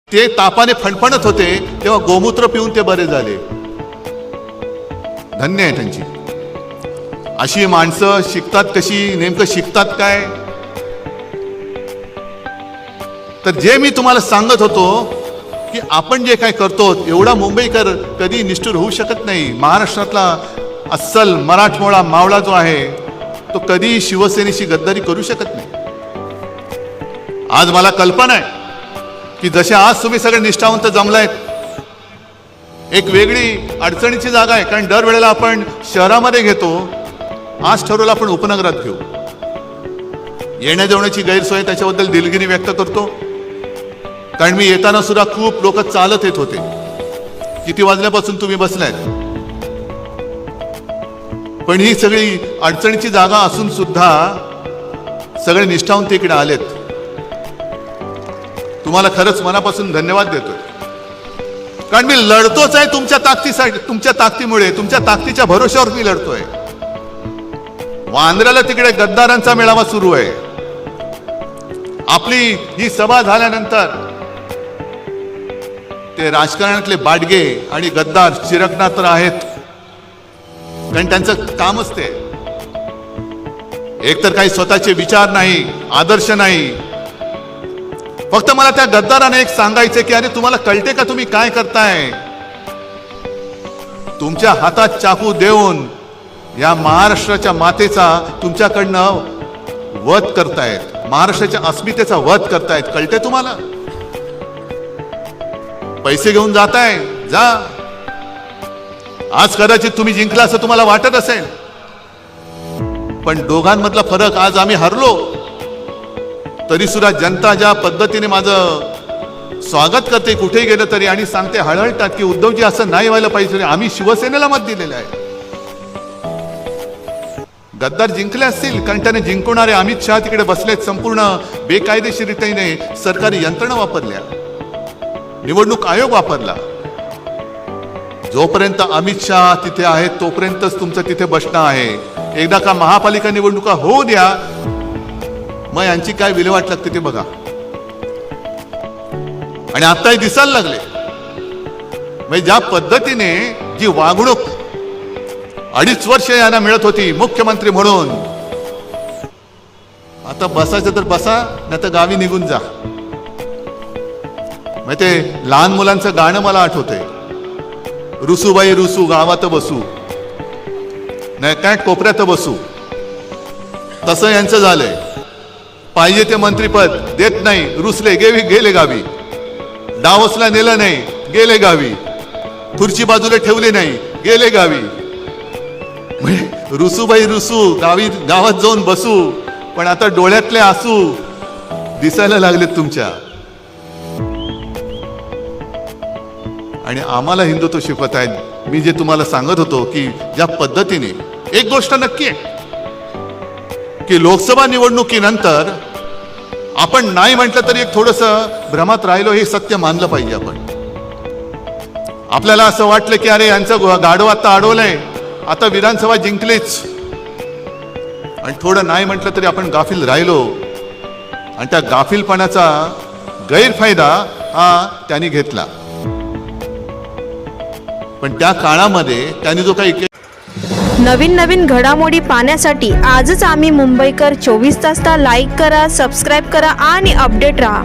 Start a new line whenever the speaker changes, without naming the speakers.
ते तापाने फणफणत होते तेव्हा गोमूत्र पिऊन ते बरे झाले. धन्य आहे त्यांची. अशी माणसं शिकतात कशी, नेमकं शिकतात काय? तर जे मी तुम्हाला सांगत होतो की आपण जे काय करतो एवढा मुंबईकर कधी निष्ठुर होऊ शकत नाही. महाराष्ट्रातला अस्सल मराठमोळा मावळा जो आहे तो कधी शिवसेनेशी गद्दारी करू शकत नाही. आज मला कल्पना आहे की जसे आज तुम्ही सगळे निष्ठावंत जमलायत, एक वेगळी अडचणीची जागा आहे. कारण दरवेळेला आपण शहरामध्ये घेतो, आज ठरवलं आपण उपनगरात घेऊ. येण्या जेवण्याची गैरसोय, त्याच्याबद्दल दिलगिरी व्यक्त करतो. कारण मी येताना सुद्धा खूप लोक चालत येत होते. किती वाजल्यापासून तुम्ही बसलायत, पण ही सगळी अडचणीची जागा असून सुद्धा सगळे निष्ठावंत इकडे आलेत. तुम्हाला खरंच मनापासून धन्यवाद देतोय. कारण मी लढतोच आहे तुमच्या ताकदीसाठी, तुमच्या ताकदीमुळे, तुमच्या ताकदीच्या भरोश्यावर मी लढतोय. वांद्र्याला तिकडे गद्दारांचा मेळावा सुरू आहे. आपली ही सभा झाल्यानंतर ते राजकारणातले बाडगे आणि गद्दार चिरकणार तर आहेत, कारण त्यांचं कामच ते. एक तर काही स्वतःचे विचार नाही, आदर्श नाही. फक्त मला त्या गद्दाराने एक सांगायचे की अरे तुम्हाला कळते का तुम्ही काय करताय? तुमच्या हातात चाकू देऊन या महाराष्ट्राच्या मातेचा तुमच्याकडनं वध करतायत, महाराष्ट्राच्या अस्मितेचा वध करतायत. कळते तुम्हाला? पैसे घेऊन जाताय, जा. आज कदाचित तुम्ही जिंकला असं तुम्हाला वाटत असेल, पण दोघांमधला फरक, आज आम्ही हरलो तरी सुद्धा जनता ज्या पद्धतीने माझं स्वागत करते कुठेही गेलं तरी, आणि सांगते हळहळतात की उद्धवजी असं नाही व्हायला पाहिजे, आम्ही शिवसेनेला मत दिलेलं आहे. गद्दार जिंकले असतील कारण त्याने जिंकवणारे अमित शहा तिकडे बसलेत. संपूर्ण बेकायदेशीररीतीने सरकारी यंत्रणा वापरल्या, निवडणूक आयोग वापरला. जोपर्यंत अमित शहा तिथे आहेत तोपर्यंतच तुमचं तिथे बसणं आहे. एकदा का महापालिका निवडणुका होऊ द्या, मग यांची काय विल्हेवाट लागते ते बघा. आणि आताही दिसायला लागले, म्हणजे ज्या पद्धतीने जी वागणूक 2.5 वर्ष यांना मिळत होती मुख्यमंत्री म्हणून, आता बसायचं तर बसा, नाही तर गावी निघून जा. मग ते लहान मुलांचं गाणं मला आठवतंय, रुसूबाई रुसू गावात बसू, नाही काय कोपऱ्यात बसू. तसं यांचं झालंय. पाहिजे ते मंत्रीपद देत नाही, रुसले, गेले गावी. डावसला नेलं नाही, गेले गावी. खुर्ची बाजूला ठेवली नाही, गेले गावी. रुसूबाई रुसू, गावात जाऊन बसू. पण आता डोळ्यातले आसू दिसायला लागलेत तुमच्या. आणि आम्हाला हिंदुत्व शिकवत आहेत. मी जे तुम्हाला सांगत होतो की ज्या पद्धतीने, एक गोष्ट नक्की आहे की लोकसभा निवडणुकीनंतर आपण नाही म्हटलं तरी एक थोडंसं भ्रमात राहिलो, हे सत्य मानलं पाहिजे आपण. आपल्याला असं वाटलं की अरे यांचं गाढव आता अडवलंय, आता विधानसभा जिंकलीच, आणि थोडं नाही म्हटलं तरी आपण गाफील राहिलो. आणि त्या गाफीलपणाचा गैरफायदा हा त्यांनी घेतला. पण त्या काळामध्ये त्यांनी जो काही
नवीन घडामोडी पाहण्यासाठी आजच आम्ही मुंबईकर 24 तासला लाईक करा, सबस्क्राईब करा आणि अपडेट रहा.